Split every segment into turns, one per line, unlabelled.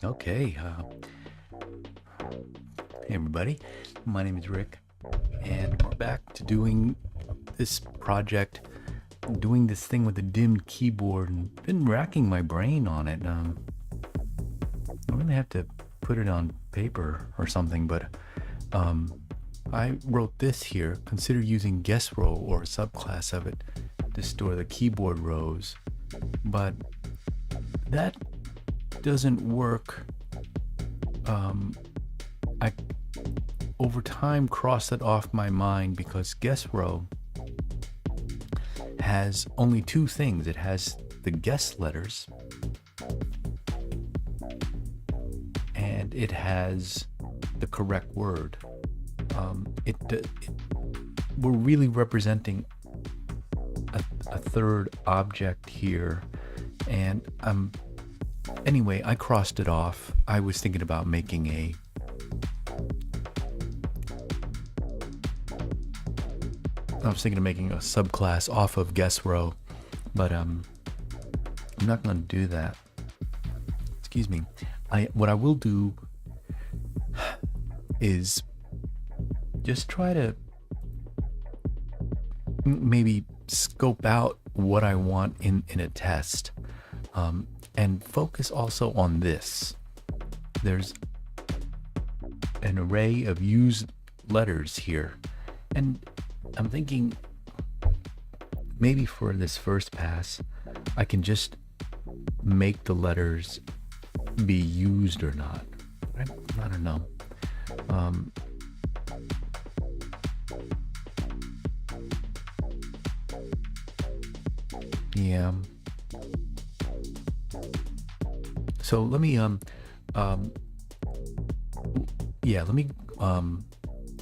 Okay, hey everybody, my name is Rick, and we're back to doing this project, doing this thing with the dimmed keyboard, and been racking my brain on it. I really have to put it on paper or something, but I wrote this here. Consider using guessRow or a subclass of it to store the keyboard rows, but that doesn't work. I over time crossed it off my mind because guessRow has only two things. It has the guess letters and it has the correct word. We're really representing a third object here, and anyway, I crossed it off. I was thinking about making a subclass off of guessRow, but I'm not going to do that. Excuse me. What I will do is just try to maybe scope out what I want in a test. And focus also on this. There's an array of usedLetters here. And I'm thinking maybe for this first pass, I can just make the letters be used or not. I don't know. Yeah. So let me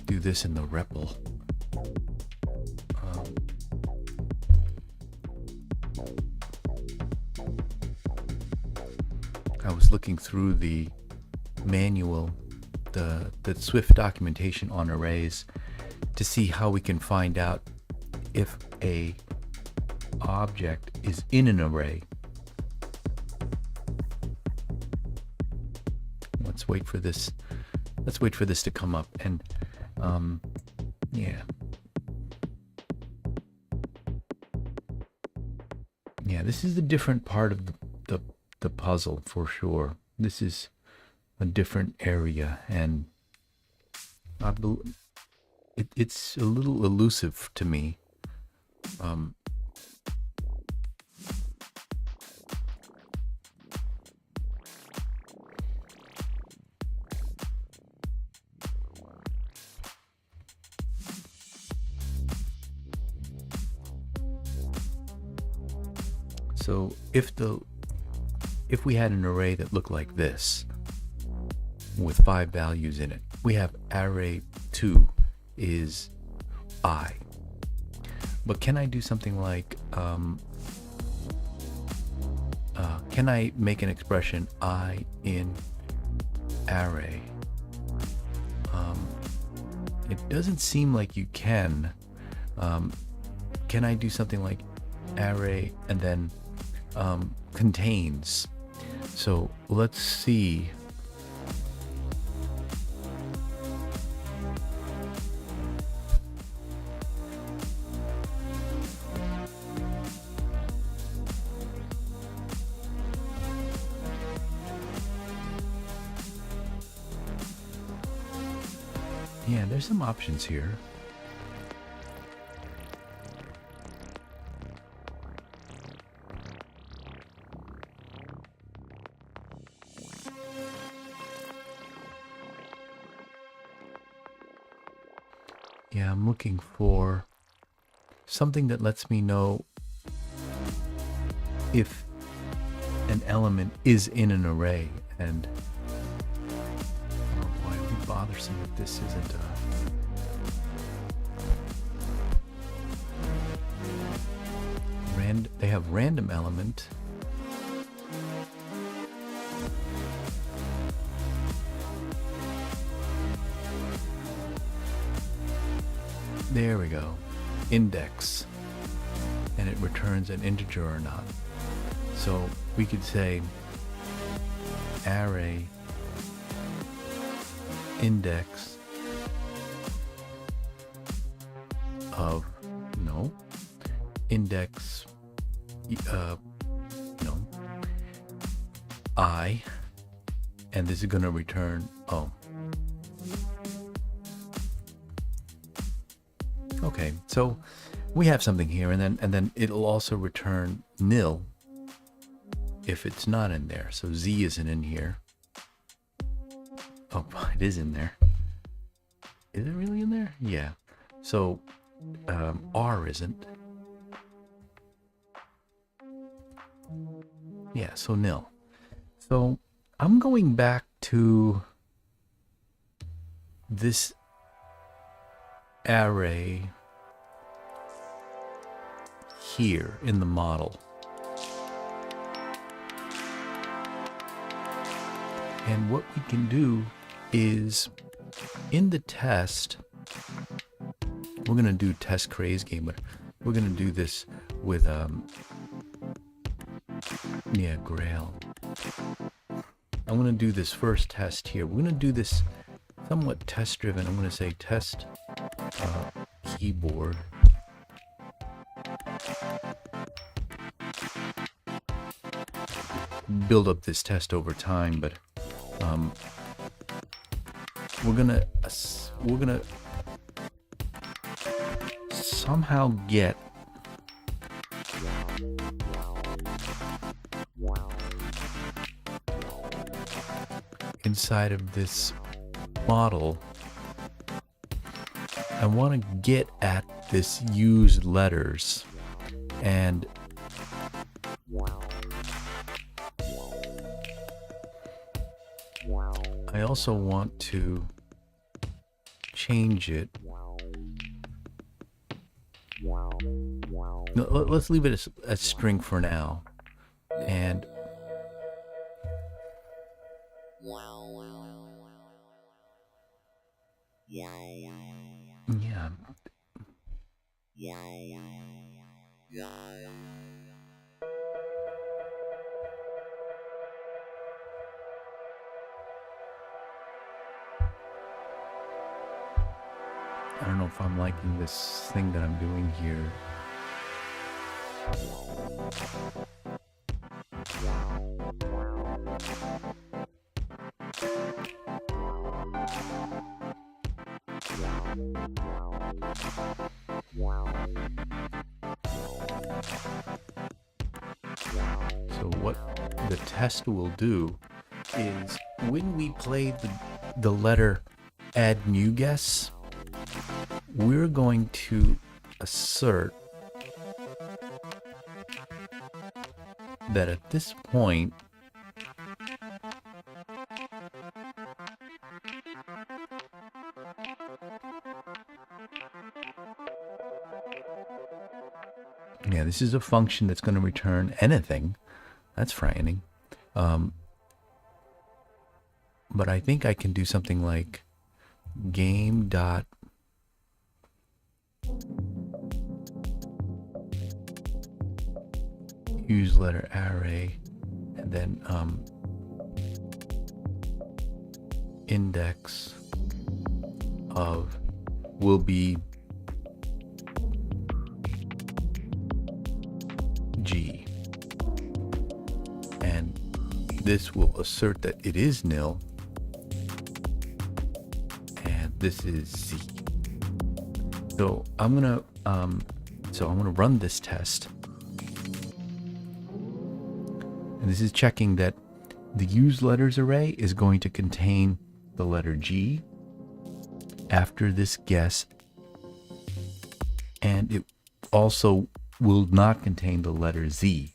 do this in the REPL. I was looking through the manual, the Swift documentation on arrays, to see how we can find out if a object is in an array. Let's wait for this to come up, and this is a different part of the puzzle for sure. This is a different area, and it's a little elusive to me. So if we had an array that looked like this with 5 values in it, we have array 2 is I. But can I do something like can I make an expression I in array? It doesn't seem like you can. Can I do something like array and then contains? So let's see. Yeah, there's some options here. Yeah, I'm looking for something that lets me know if an element is in an array, and oh boy, it'll be bothersome if this isn't they have random element, There we go. Index. And it returns an integer or not. So we could say array index of index I, and this is going to return okay, so we have something here, and then it'll also return nil if it's not in there. So Z isn't in here. Oh, it is in there. Is it really in there? Yeah. So R isn't. Yeah, so nil. So I'm going back to this array here in the model. And what we can do is in the test, we're going to do test craze game, but we're going to do this with Grail. I'm going to do this first test here. We're going to do this somewhat test driven. I'm going to say test keyboard. Build up this test over time, but we're gonna somehow get inside of this model. I want to get at this usedLetters, and I also want to change it. No, let's leave it as a string for now. And yeah. I don't know if I'm liking this thing that I'm doing here. So what the test will do is when we play the letter addNewGuess, we're going to assert that at this point this is a function that's going to return anything. That's frightening. But I think I can do something like game dot usedLettersAry, and then index of will be G, and this will assert that it is nil, and this is Z. So I'm gonna run this test, and this is checking that the usedLettersAry is going to contain the letter G after this guess, and it also will not contain the letter Z.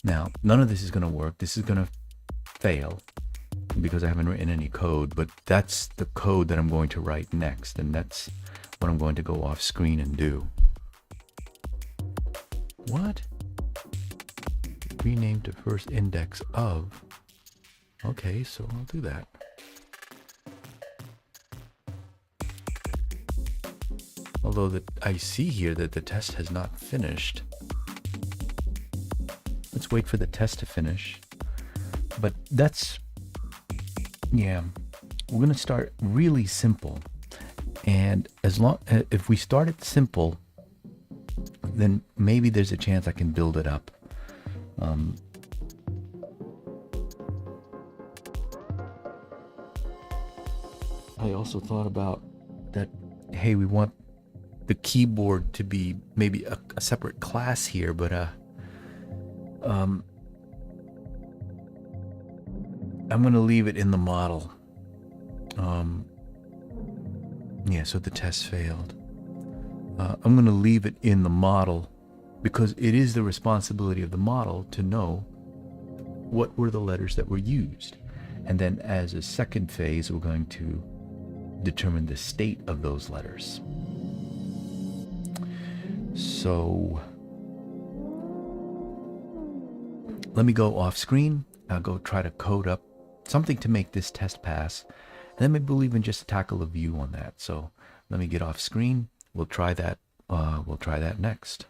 Now, none of this is going to work. This is going to fail because I haven't written any code, but that's the code that I'm going to write next, and that's what I'm going to go off screen and do. What? Rename to first index of. Okay, so I'll do that. Although I see here that the test has not finished. Let's wait for the test to finish. But that's, yeah, we're going to start really simple. And if we start it simple, then maybe there's a chance I can build it up. I also thought about that, hey, we want the keyboard to be maybe a separate class here, but I'm going to leave it in the model. Yeah, so the test failed. I'm going to leave it in the model because it is the responsibility of the model to know what were the letters that were used. And then as a second phase, we're going to determine the state of those letters. So let me go off screen. I'll go try to code up something to make this test pass. And then maybe we'll even just tackle a view on that. So let me get off screen. We'll try that. We'll try that next.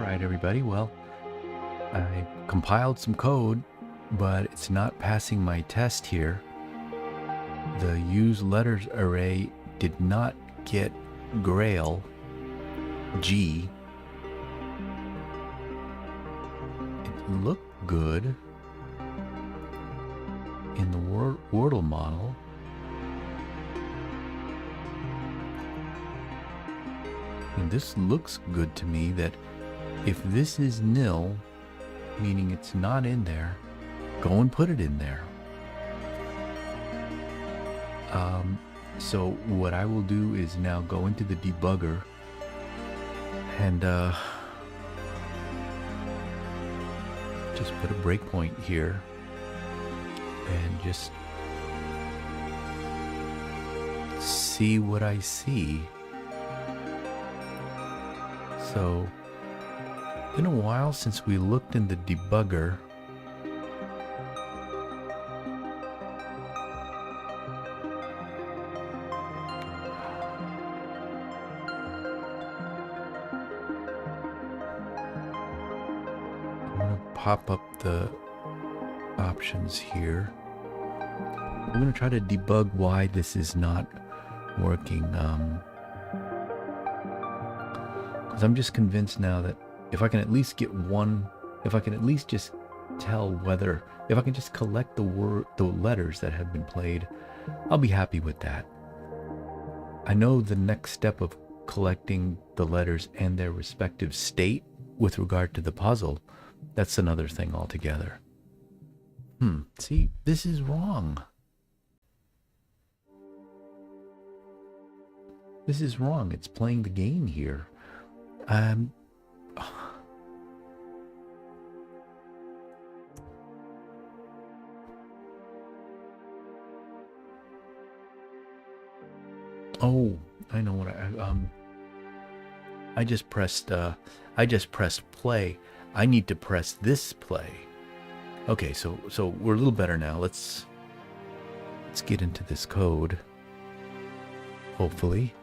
Alright everybody, well, I compiled some code, but it's not passing my test here. The usedLettersAry did not get Grail G. It looked good in the Wordle model. And this looks good to me that if this is nil, meaning it's not in there, go and put it in there. So what I will do is now go into the debugger and just put a breakpoint here and just see what I see. So, it's been a while since we looked in the debugger. I'm going to pop up the options here. We're going to try to debug why this is not working. I'm just convinced now that if I can at least get one, if I can at least just tell whether, if I can just collect the letters that have been played, I'll be happy with that. I know the next step of collecting the letters and their respective state with regard to the puzzle, that's another thing altogether. See, this is wrong. This is wrong. It's playing the game here. Oh, I know what I just pressed play. I need to press this play. Okay, so we're a little better now. Let's get into this code. Hopefully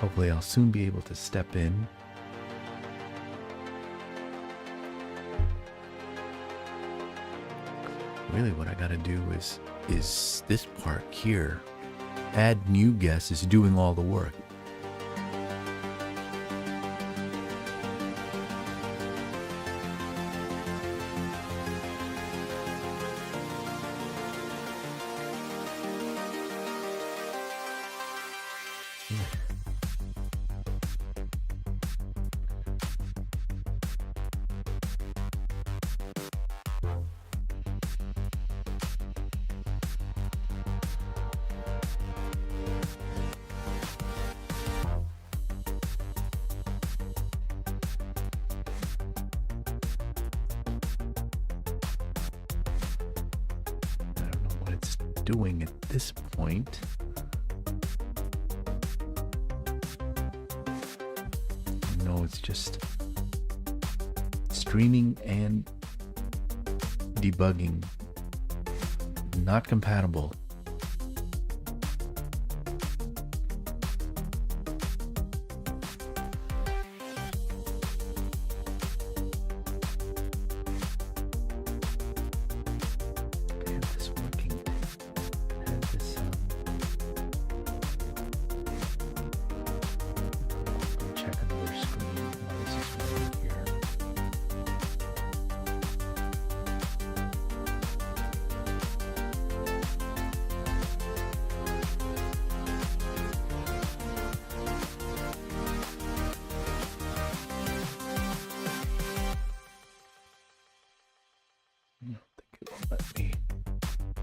I'll soon be able to step in. Really what I gotta do is this part here. addNewGuess is doing all the work. Doing at this point. No, it's just streaming and debugging. Not compatible.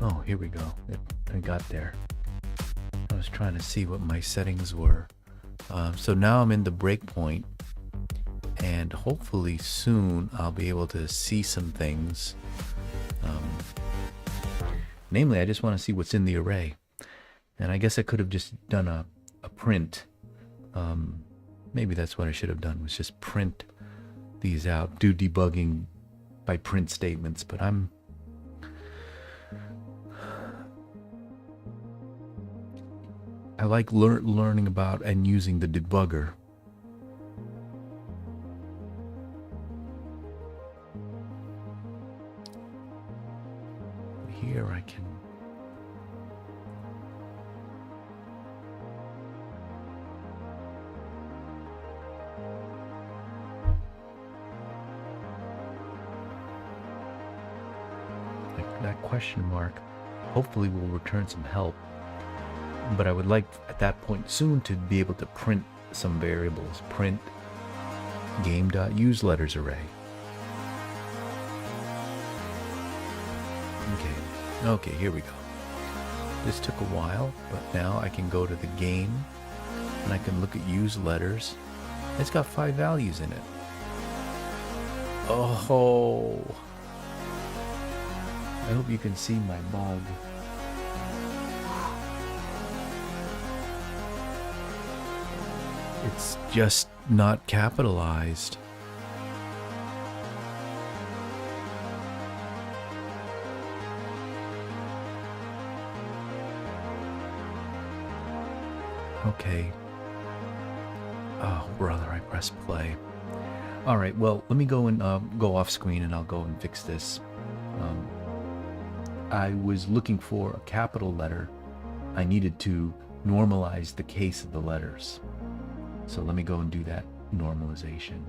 Oh, here we go. I got there. I was trying to see what my settings were. So now I'm in the breakpoint, and hopefully soon I'll be able to see some things. Namely, I just want to see what's in the array. And I guess I could have just done a print. Maybe that's what I should have done, was just print these out, do debugging by print statements, but I like learning about and using the debugger. question mark hopefully will return some help. But I would like at that point soon to be able to print some variables. Print game.usedLettersAry. Okay, here we go. This took a while, but now I can go to the game and I can look at usedLetters. It's got 5 values in it. Oh, I hope you can see my bug. It's just not capitalized. Okay. Oh, brother, I pressed play. All right, well, let me go and go off screen and I'll go and fix this. I was looking for a capital letter. I needed to normalize the case of the letters. So let me go and do that normalization.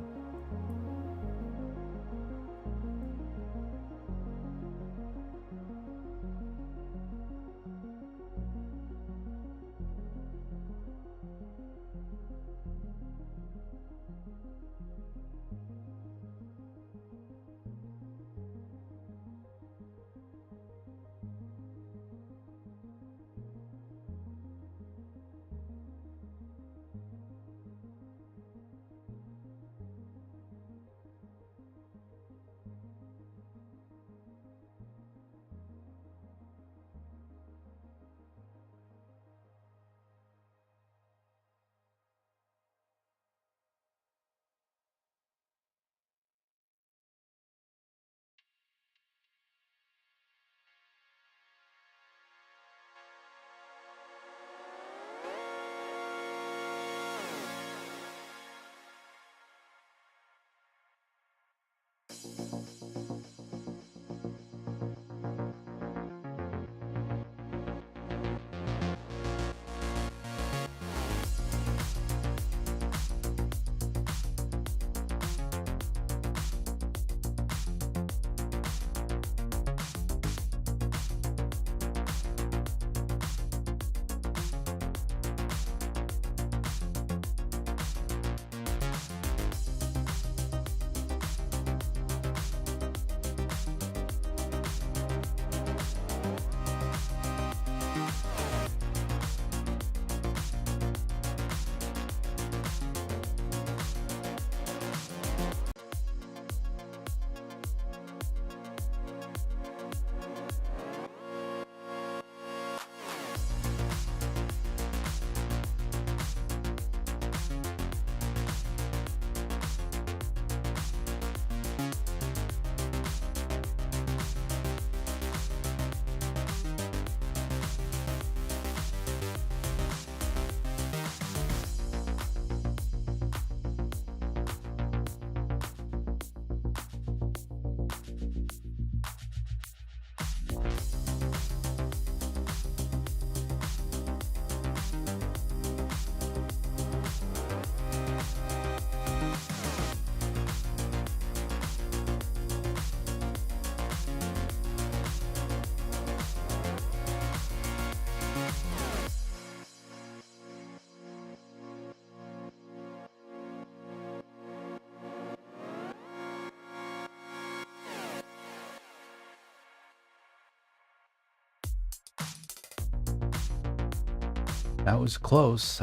That was close.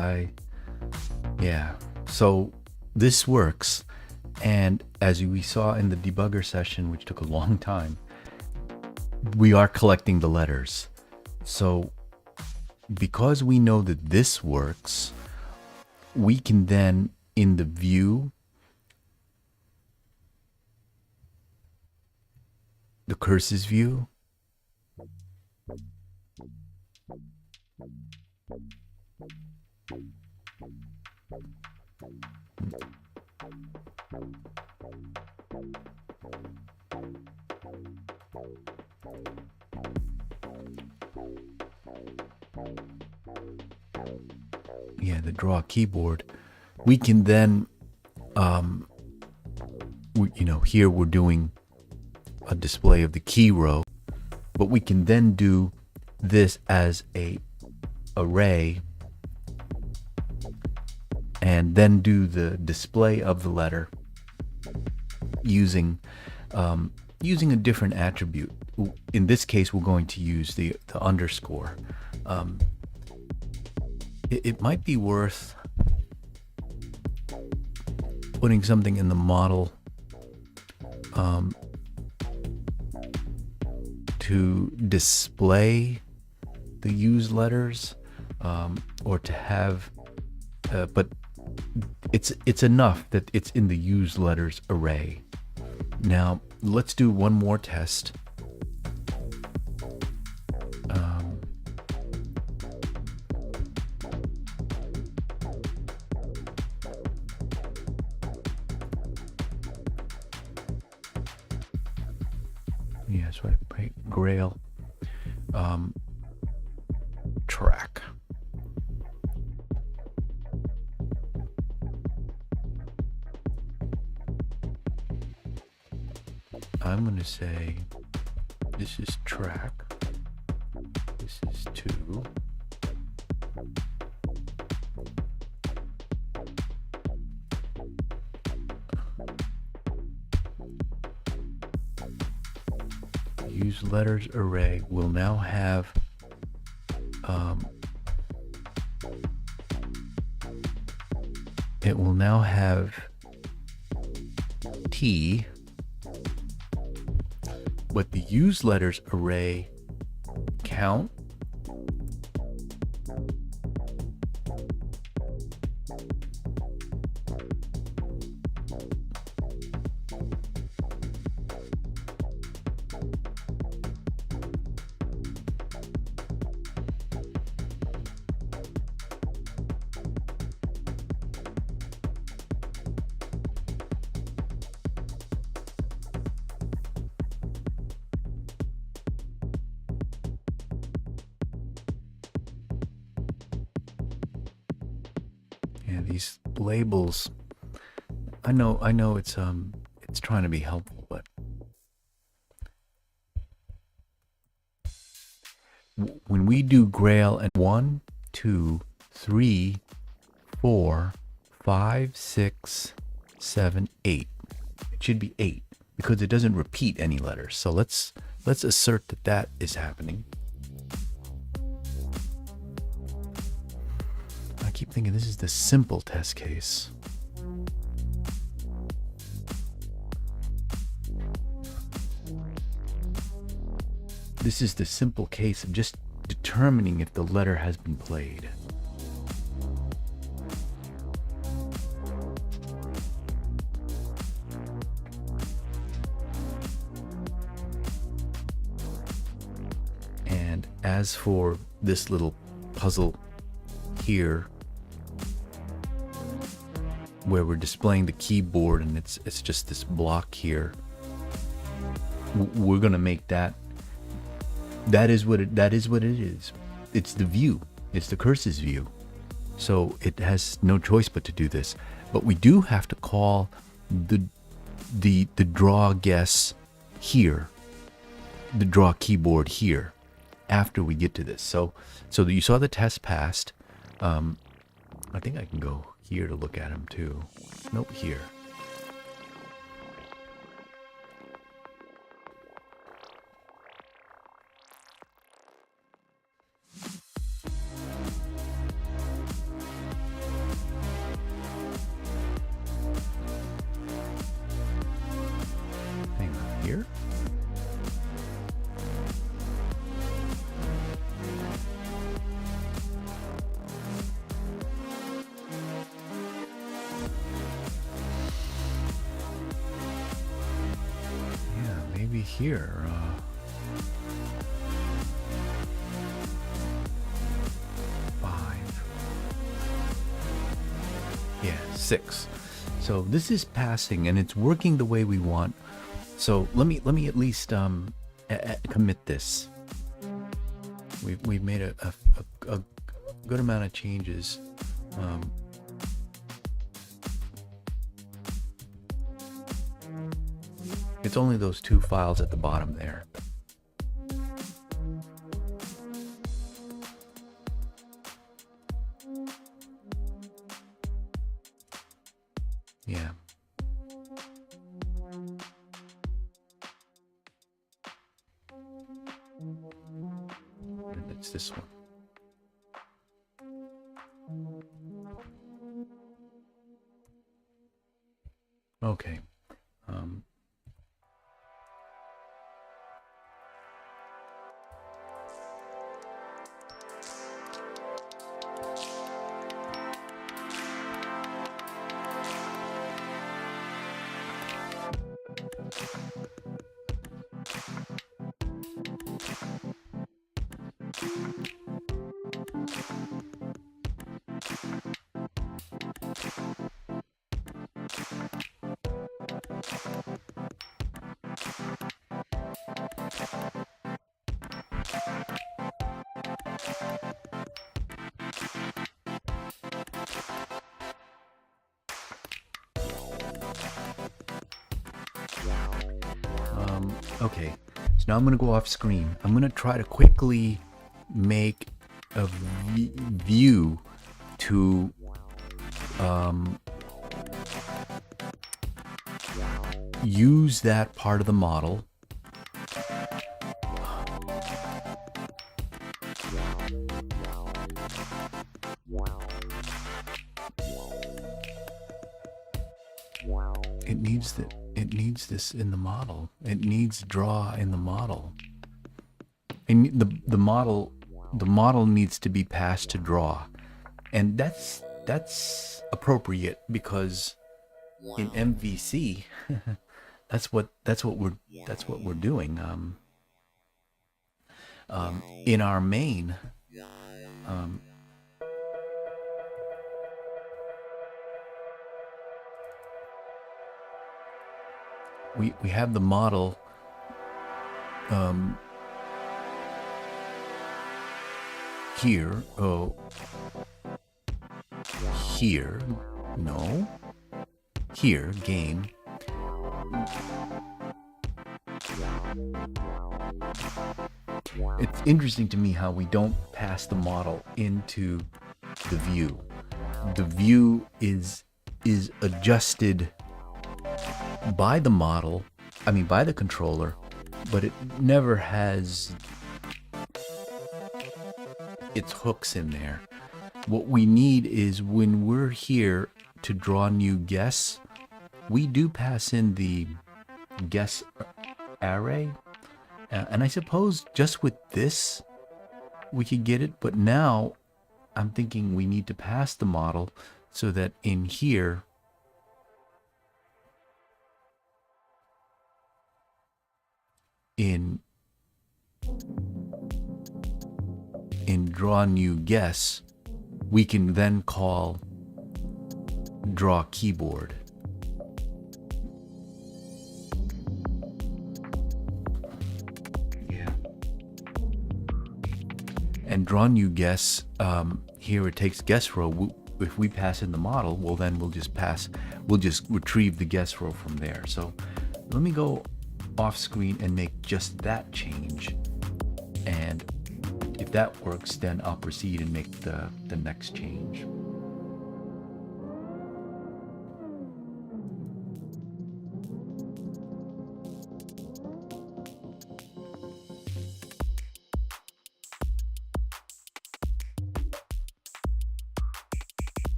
Yeah. So this works. And as we saw in the debugger session, which took a long time, we are collecting the letters. So because we know that this works, we can then in the view, the curses view, yeah, the drawKeyboard, we can then, here we're doing a display of the key row. but we can then do this as a array and then do the display of the letter using using a different attribute. In this case, we're going to use the underscore. It might be worth putting something in the model to display the usedLetters, or to have, but it's enough that it's in the usedLetters array. Now let's do one more test. Yeah, so I break Grail track. I'm going to say this is track, this is 2, usedLetters array will now have it will now have T, but the usedLetters array count these labels. I know it's trying to be helpful, but when we do Grail and 1, 2, 3, 4, 5, 6, 7, 8, it should be 8 because it doesn't repeat any letters. So let's assert that is happening. I keep thinking this is the simple test case. This is the simple case of just determining if the letter has been played. And as for this little puzzle here, where we're displaying the keyboard and it's just this block here, we're gonna make that is what it is. It's the view. It's the CURSES view. So it has no choice but to do this. But we do have to call the drawGuess here, the drawKeyboard here, after we get to this. So you saw the test passed. I think I can go here to look at them too. Nope, here. Hang on, here. Here, 5, yeah, 6. So this is passing and it's working the way we want. So let me at least commit this. We've made a good amount of changes. It's only those 2 files at the bottom there. Yeah. And it's this one. Okay. Okay, so now I'm going to go off screen. I'm going to try to quickly make a view to use that part of the model it needs this in the model. It needs draw in the model. And the model needs to be passed to draw. And that's appropriate because in MVC that's what we're doing. In our main, we have the model here. Oh, here, no, here, game. It's interesting to me how we don't pass the model into the view. The view is adjusted by the model, by the controller, but it never has its hooks in there. What we need is when we're here to draw new guess, we do pass in the guess array. And I suppose just with this, we could get it. But now I'm thinking we need to pass the model so that in here, in drawNewGuess, we can then call drawKeyboard. Yeah. And drawNewGuess, here it takes guess row. If we pass in the model, well then we'll just retrieve the guess row from there. So let me go off screen and make just that change, and if that works, then I'll proceed and make the next change.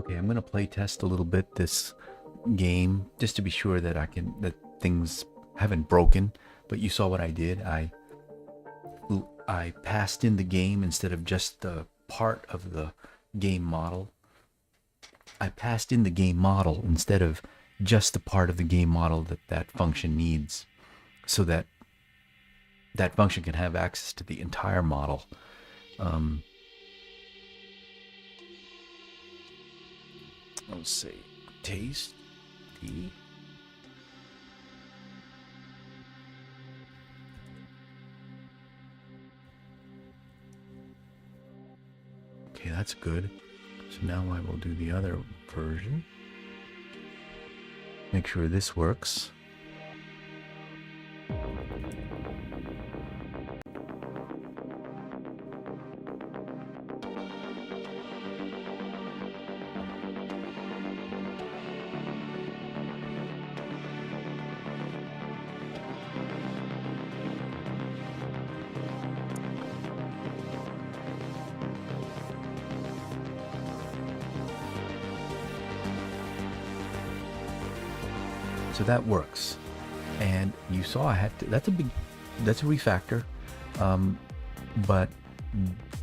Okay, I'm gonna play test a little bit this game just to be sure that that things haven't broken. But you saw what I did. I passed in the game instead of just the part of the game model. I passed in the game model instead of just the part of the game model that that function needs, so that that function can have access to the entire model. Let's say taste D. Okay, that's good. So now I will do the other version. Make sure this works. So that works, and you saw I had to, that's a refactor, but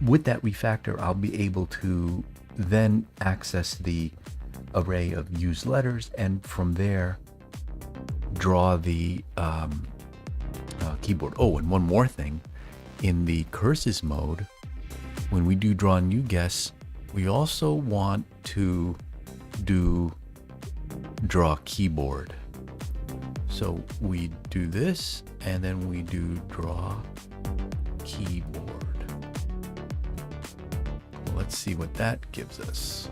with that refactor I'll be able to then access the array of usedLetters, and from there draw the keyboard. Oh, and one more thing, in the curses mode, when we do drawNewGuess, we also want to do drawKeyboard. So we do this, and then we do drawKeyboard. Let's see what that gives us.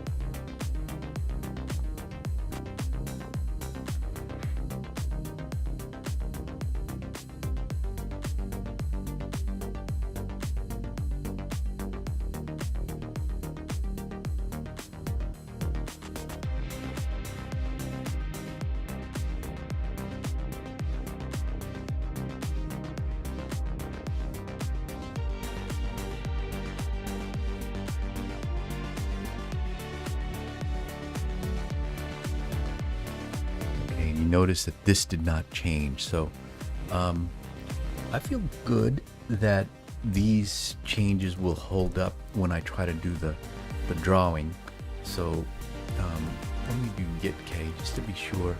Notice that this did not change, so I feel good that these changes will hold up when I try to do the drawing. So let me do gitk just to be sure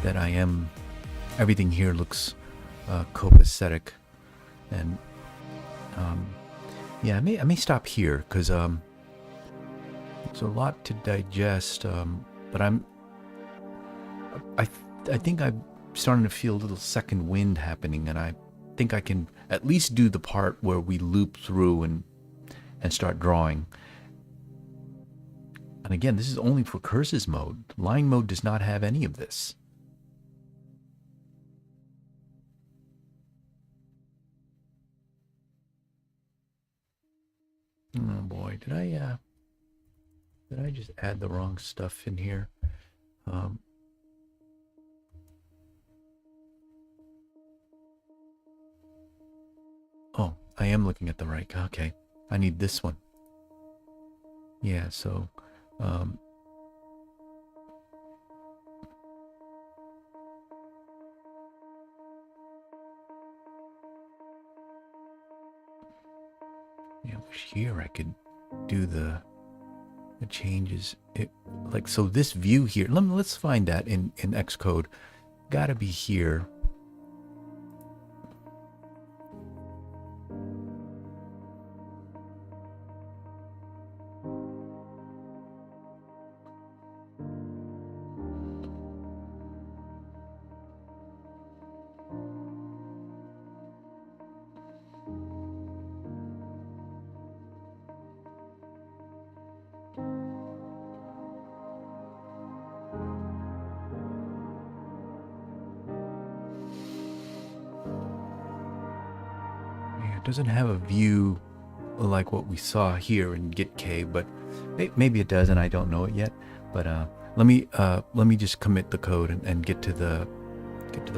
that everything here looks copacetic. And yeah, I may stop here because it's a lot to digest, but I think I'm starting to feel a little second wind happening, and I think I can at least do the part where we loop through and start drawing. And again, this is only for curses mode. Line mode does not have any of this. Oh boy, did I just add the wrong stuff in here? Oh, I am looking at the right. Okay, I need this one. Yeah, so yeah, here I could do the changes. Like, so this view here. Let's find that in Xcode. Gotta be here. Doesn't have a view like what we saw here in gitk, but maybe it does, and I don't know it yet. But let me just commit the code and get to the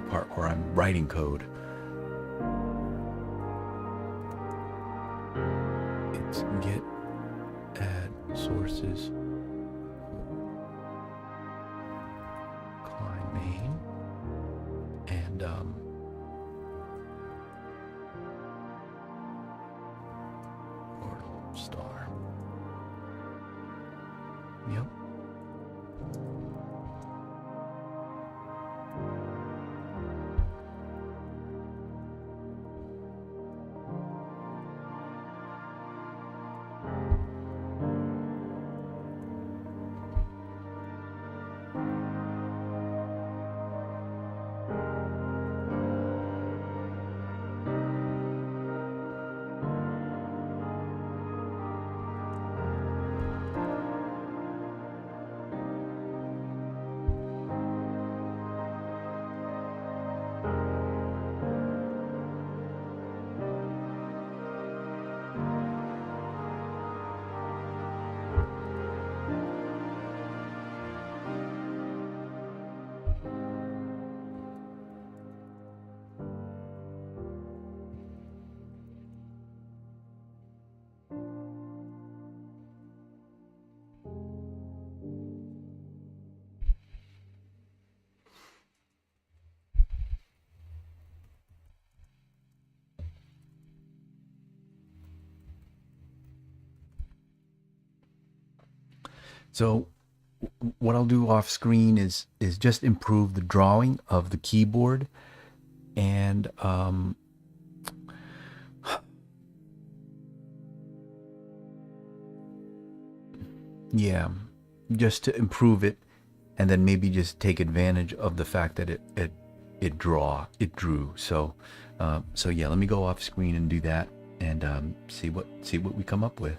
part where I'm writing code. It's git add sources Yep. So what I'll do off screen is just improve the drawing of the keyboard, and yeah, just to improve it, and then maybe just take advantage of the fact that it drew. So so yeah, let me go off screen and do that, and see what we come up with.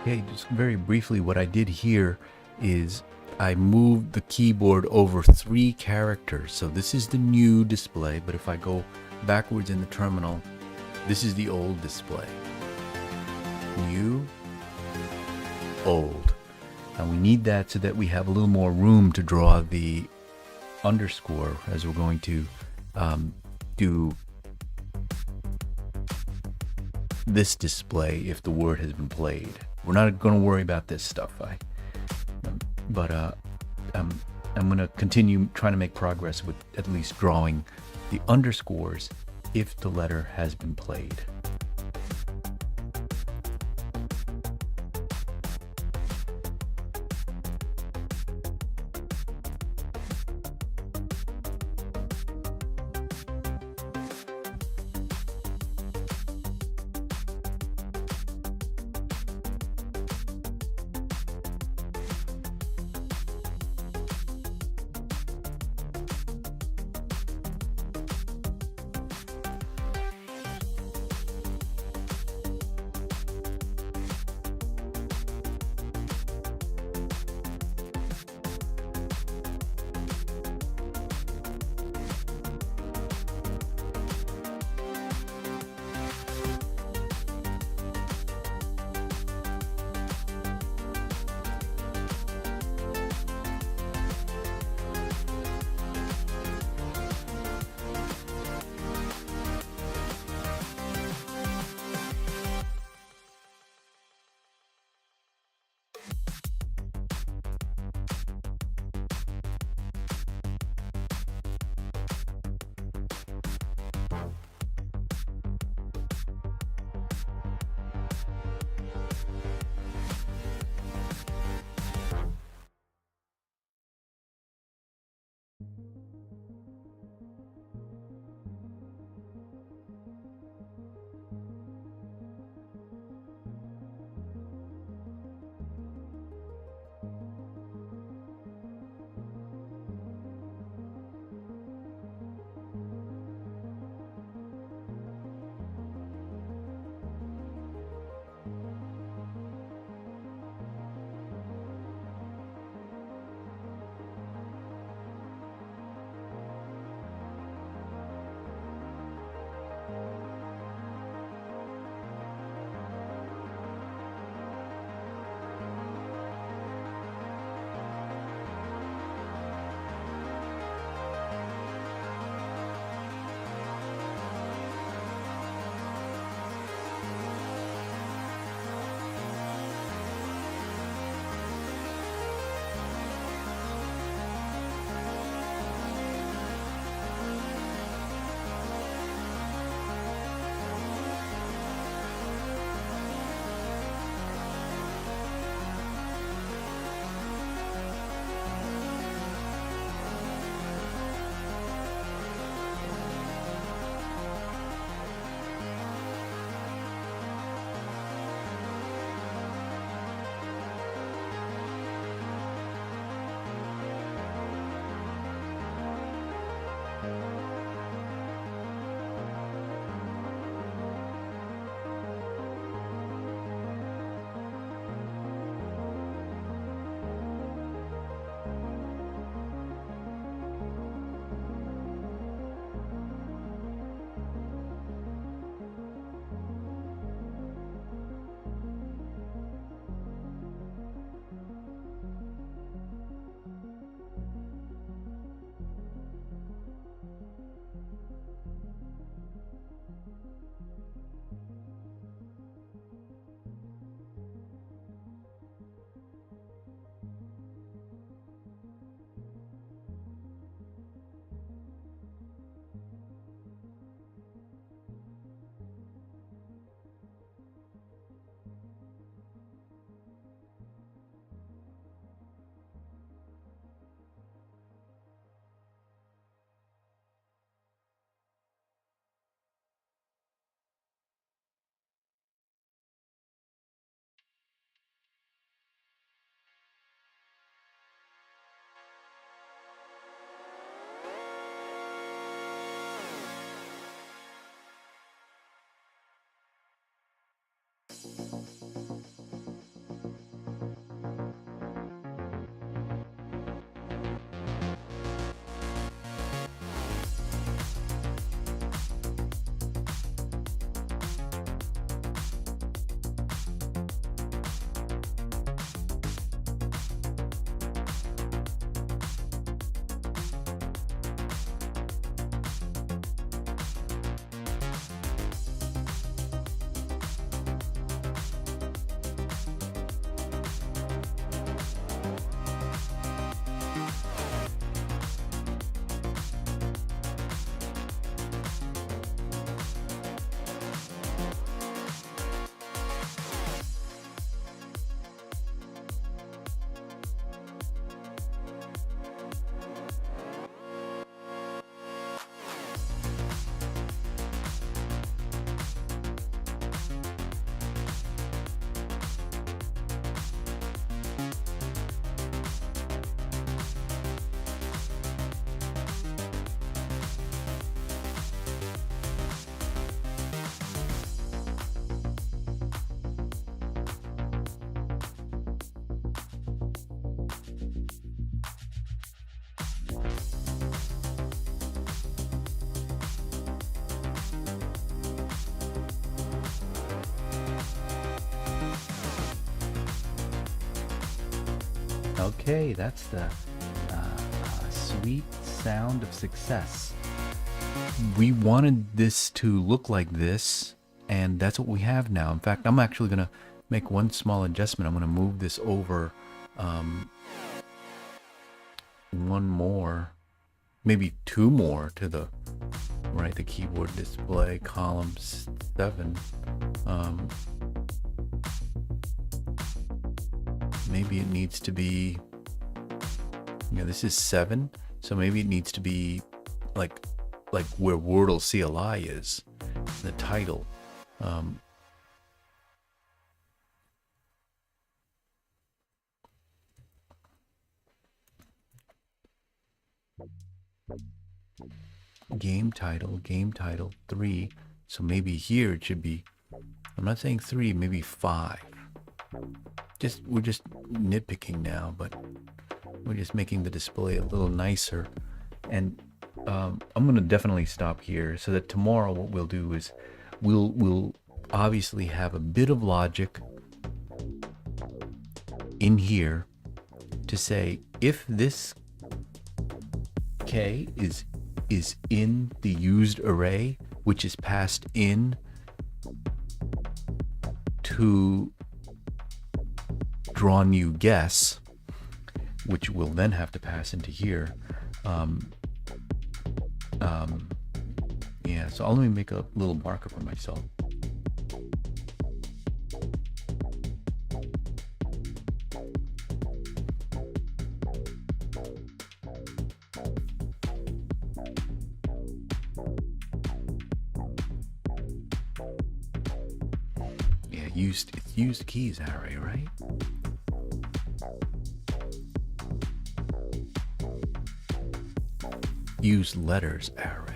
Okay, just very briefly, what I did here is I moved the keyboard over 3 characters. So this is the new display, but if I go backwards in the terminal, this is the old display. New, old. Now we need that so that we have a little more room to draw the underscore, as we're going to do this display if the word has been played. We're not going to worry about this stuff, but I'm going to continue trying to make progress with at least drawing the underscores if the letter has been played. Okay, that's the sweet sound of success. We wanted this to look like this, and that's what we have now. In fact, I'm actually going to make one small adjustment. I'm going to move this over one more, maybe two more to the right, the keyboard display, column 7. Maybe it needs to be, yeah, this is 7, so maybe it needs to be like where Wordle CLI is, the title. Game title 3. So maybe here it should be, I'm not saying 3, maybe 5. We're just nitpicking now, but we're just making the display a little nicer. And I'm gonna definitely stop here so that tomorrow what we'll do is we'll obviously have a bit of logic in here to say if this K is in the used array, which is passed in to drawNewGuess, which we'll then have to pass into here. Yeah, so I'll let me make a little marker for myself. Yeah, it's used keys array, right? usedLettersAry.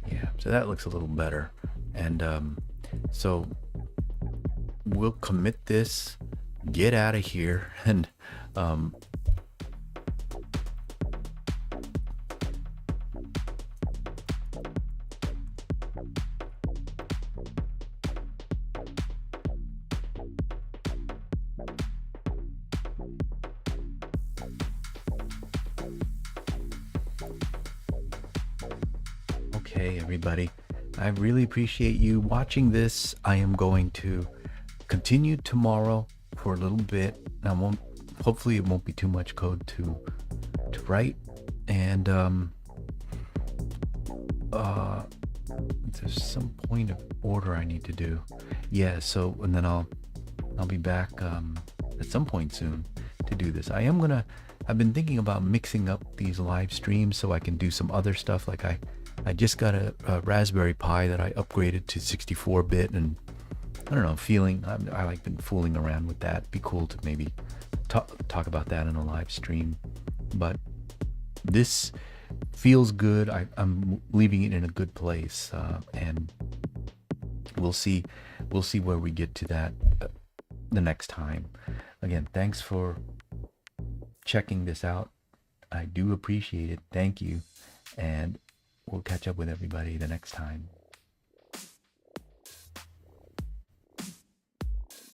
Yeah, so that looks a little better. And so we'll commit this, get out of here, and okay, everybody, I really appreciate you watching this. I am going to continue tomorrow for a little bit. Hopefully it won't be too much code to write, and there's some point of order I need to do. Yeah, so and then I'll be back at some point soon to do this. I've been thinking about mixing up these live streams so I can do some other stuff. Like I just got a Raspberry Pi that I upgraded to 64-bit, and I don't know, I like been fooling around with that. Be cool to maybe talk about that in a live stream, but this feels good. I'm leaving it in a good place, and we'll see where we get to that the next time. Again, thanks for checking this out. I do appreciate it. Thank you, and we'll catch up with everybody the next time.